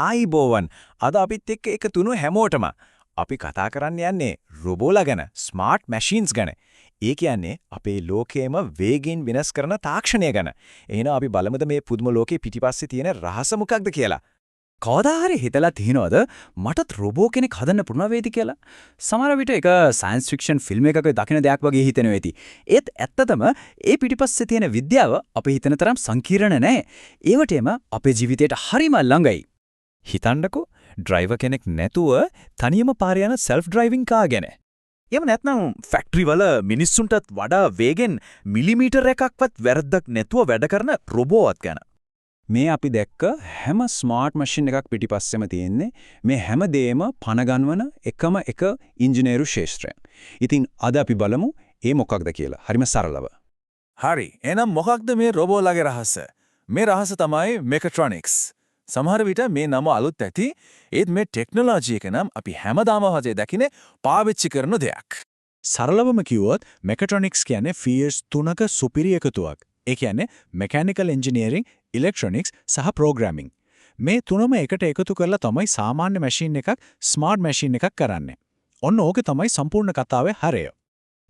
ආයිබෝවන් අද අපිත් එක්ක එකතුණු හැමෝටම අපි කතා කරන්න යන්නේ රොබෝලා ගැන, ස්මාර්ට් මැෂින්ස් ගැන. ඒ කියන්නේ අපේ ලෝකයේම වේගින් වෙනස් කරන තාක්ෂණය ගැන. එහෙනම් අපි බලමුද මේ පුදුම ලෝකේ පිටිපස්සේ තියෙන රහස මොකක්ද කියලා. කවදා හරි හිතලා තියනවද මටත් රොබෝ කෙනෙක් හදන්න පුළුවන් වේද කියලා? සමහර විට ඒක සයන්ස් ෆික්ෂන් ෆිල්ම් එකක දකින දෙයක් වගේ හිතෙනවා ඇති. ඒත් ඇත්තටම ඒ පිටිපස්සේ තියෙන විද්‍යාව අපි හිතන තරම් සංකීර්ණ නැහැ. ඒ වටේම අපේ ජීවිතයට හරිම ළඟයි. හිතන්නකෝ ඩ්‍රයිවර් කෙනෙක් නැතුව තනියම පාරේ යන self driving car ගැන. එහෙම නැත්නම් ෆැක්ටරි වල මිනිස්සුන්ටත් වඩා වේගෙන් මිලිමීටර එකක්වත් වැරද්දක් නැතුව වැඩ කරන රොබෝවත් ගැන. මේ අපි දැක්ක හැම ස්මාර්ට් මැෂින් එකක් පිටිපස්සෙම තියෙන්නේ මේ හැම දෙයක්ම පණ ගන්වන එකම එක ඉංජිනේරු ශාස්ත්‍රය. ඉතින් අද අපි බලමු ඒ මොකක්ද කියලා. හරිම සරලව. හරි. එහෙනම් මොකක්ද මේ රොබෝලාගේ රහස? මේ රහස තමයි මෙකට්‍රොනික්ස්. සමහර විට මේ නම අලුත් ඇති. ඒත් මේ ටෙක්නොලොජි එක නම් අපි හැමදාම හදේ දකින්නේ පාවිච්චි කරන දෙයක්. සරලවම කිව්වොත් මෙකට්‍රොනික්ස් කියන්නේ ෆීල්ඩ්ස් තුනක සුපිරි එකතුවක්. ඒ කියන්නේ මෙකැනිකල් එන්ජිනියරින්, ඉලෙක්ට්‍රොනික්ස් සහ ප්‍රෝග්‍රෑමින්. මේ තුනම එකට එකතු කරලා තමයි සාමාන්‍ය මැෂින් එකක් ස්මාර්ට් මැෂින් එකක් කරන්නේ. ඔන්න ඕක තමයි සම්පූර්ණ කතාවේ හරය.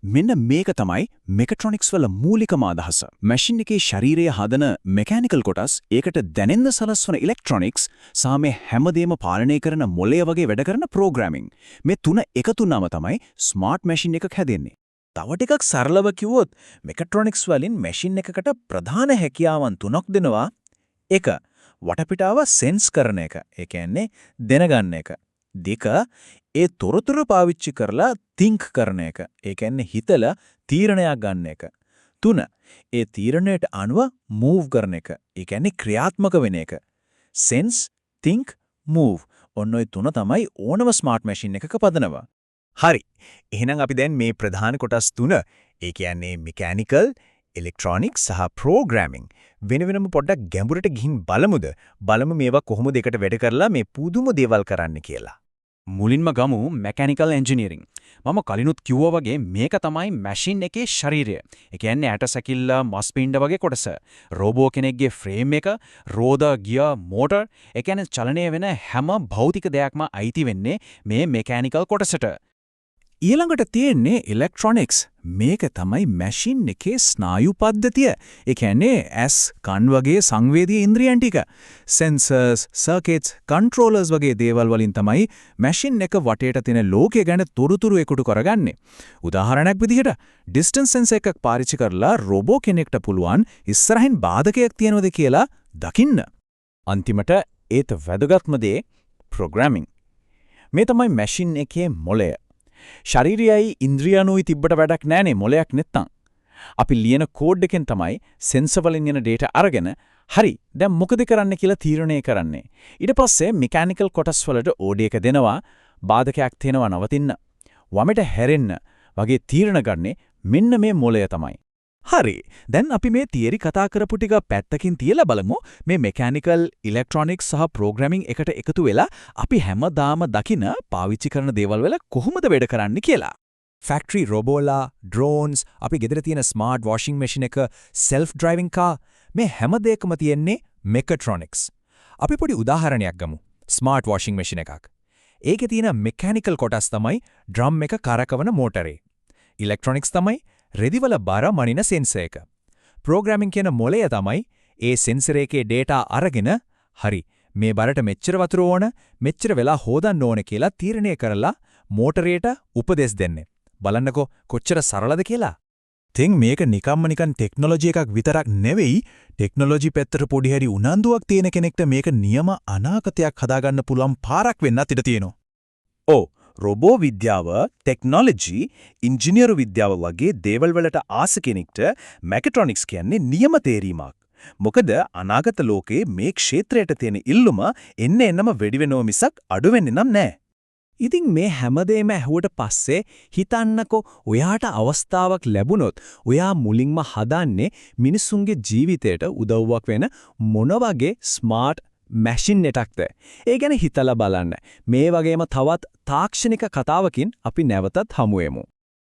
මෙන්න මේක තමයි මෙකට්‍රොනික්ස් වල මූලිකම අදහස. මැෂින් එකේ ශරීරය හදන මෙකැනිකල් කොටස්, ඒකට දැනෙන්න සලස්වන ඉලෙක්ට්‍රොනික්ස්, සහ මේ හැමදේම පාලනය කරන මොළය වගේ වැඩ කරන ප්‍රෝග්‍රෑමින්. මේ තුන එකතු වුණාම තමයි ස්මාර්ට් මැෂින් එකක් හැදෙන්නේ. තව ටිකක් සරලව කිව්වොත් මෙකට්‍රොනික්ස් වලින් මැෂින් එකකට ප්‍රධාන හැකියාවන් තුනක් දෙනවා. 1. වටපිටාව සෙන්ස් කරන එක. ඒ කියන්නේ දැනගන්න එක. 2. ඒ තොරතුරු පාවිච්චි කරලා think කරන එක. ඒ කියන්නේ හිතලා තීරණයක් ගන්න එක. 3. ඒ තීරණයට අනුව move කරන එක. ඒ කියන්නේ ක්‍රියාත්මක වෙන එක. sense, think, move. ඔන්න ඔය තුන තමයි ඕනම ස්මාර්ට් මැෂින් එකක පදනම. හරි. එහෙනම් අපි දැන් මේ ප්‍රධාන කොටස් තුන, ඒ කියන්නේ මෙකැනිකල්, ඉලෙක්ට්‍රොනික්ස් සහ ප්‍රෝග්‍රෑමින් වෙන වෙනම පොඩ්ඩක් ගැඹුරට ගිහින් බලමු මේවා කොහොමද එකට වැඩ කරලා මේ පුදුම දේවල් කරන්න කියලා. මුලින්ම ගමු මෙකැනිකල් එන්ජිනියරින්. මම කලිනුත් කිව්වා වගේ මේක තමයි මැෂින් එකේ ශරීරය. ඒ කියන්නේ ඇටසැකිල්ල, මස් පිණ්ඩ වගේ කොටස. රෝබෝ කෙනෙක්ගේ ෆ්‍රේම් එක, රෝද, ගියර්, මෝටර්, ඒ කියන්නේ චලනය වෙන හැම භෞතික දෙයක්ම අයිති වෙන්නේ මේ මෙකැනිකල් කොටසට. ඊළඟට තියෙන්නේ ඉලෙක්ට්‍රොනික්ස්. මේක තමයි මැෂින් එකේ ස්නායු පද්ධතිය. ඒ කියන්නේ ඇස්, කන් වගේ සංවේදී ඉන්ද්‍රියන් ටික. සෙන්සර්ස්, සර්කිට්ස්, කන්ට්‍රෝලර්ස් වගේ දේවල් වලින් තමයි මැෂින් එක වටේට තියෙන ලෝකය ගැන තොරතුරු එකතු කරගන්නේ. උදාහරණයක් විදිහට ඩිස්ටන්ස් සෙන්සර් එකක් පාවිච්චි කරලා රොබෝ කෙනෙක්ට පුළුවන් ඉස්සරහින් බාධකයක් තියෙනවද කියලා දකින්න. අන්තිමට ඒත් වැදගත්ම දේ ප්‍රෝග්‍රෑමින්. මේ තමයි මැෂින් එකේ මොළය. ශරීරයයි ඉන්ද්‍රියනුයි තිබ්බට වැඩක් නැනේ මොලයක් නැත්තම්. අපි ලියන කෝඩ් එකෙන් තමයි සෙන්සර් වලින් එන data අරගෙන හරි දැන් මොකද කරන්න කියලා තීරණය කරන්නේ. ඊට පස්සේ මෙකැනිකල් කොටස් වලට ඕඩි එක දෙනවා, බාධකයක් තියෙනවා නවතින්න, වමට හැරෙන්න වගේ තීරණ ගන්නේ මෙන්න මේ මොලය තමයි. හරි. දැන් අපි මේ තියරි කතා කරපු ටික පැත්තකින් තියලා බලමු මේ මෙකැනිකල්, ඉලෙක්ට්‍රොනික්ස් සහ ප්‍රෝග්‍රෑමින් එකට එකතු වෙලා අපි හැමදාම දකින පාවිච්චි කරන දේවල් වල කොහොමද වැඩ කරන්නේ කියලා. ෆැක්ටරි රොබෝලා, ඩ්‍රෝන්ස්, අපි ගෙදර තියෙන ස්මාර්ට් වොෂින් මැෂින් එක, self driving car, මේ හැම දෙයකම තියෙන්නේ මෙකට්‍රොනික්ස්. අපි පොඩි උදාහරණයක් ගමු. ස්මාර්ට් වොෂින් මැෂින් එකක්. ඒකේ තියෙන මෙකැනිකල් කොටස් තමයි ඩ්‍රම් එක කරකවන මෝටරේ. ඉලෙක්ට්‍රොනික්ස් තමයි රෙදිවල බර මනින සෙන්සර් එක. ප්‍රෝග්‍රෑමින් කියන මොළය තමයි ඒ සෙන්සර් එකේ data අරගෙන හරි මේ බරට මෙච්චර වතුර ඕන, මෙච්චර වෙලා හොදන්න ඕන කියලා තීරණය කරලා මෝටරයට උපදෙස් දෙන්නේ. බලන්නකෝ කොච්චර සරලද කියලා. තින් මේක නිකන් ටෙක්නොලොජි එකක් විතරක් නෙවෙයි, ටෙක්නොලොජි පැත්තට පොඩි හැරි උනන්දුවක් තියෙන කෙනෙක්ට මේක නියම අනාගතයක් හදාගන්න පුළුවන් පාරක් වෙන්නත් ඉඩ තියෙනවා. ඔව්. රොබෝ විද්‍යාව, ටෙක්නොලොජි, ඉංජිනේරු විද්‍යාව වගේ දේවල් වලට ආස කෙනෙක්ට මෙකට්‍රොනික්ස් කියන්නේ නියම තේරීමක්. මොකද අනාගත ලෝකයේ මේ ක්ෂේත්‍රයට තියෙන ඉල්ලුම එන්නම වැඩි වෙනව මිසක් අඩු වෙන්නේ නැහැ. ඉතින් මේ හැමදේම ඇහුවට පස්සේ හිතන්නකෝ ඔයාට අවස්ථාවක් ලැබුණොත් ඔයා මුලින්ම හදන්නේ මිනිසුන්ගේ ජීවිතයට උදව්වක් වෙන මොන වගේ ස්මාර්ට් මැෂින් එකක්ද? ඒ ගැන හිතලා බලන්න. මේ වගේම තවත් තාක්ෂණික කතාවකින් අපි නැවතත් හමු වෙමු.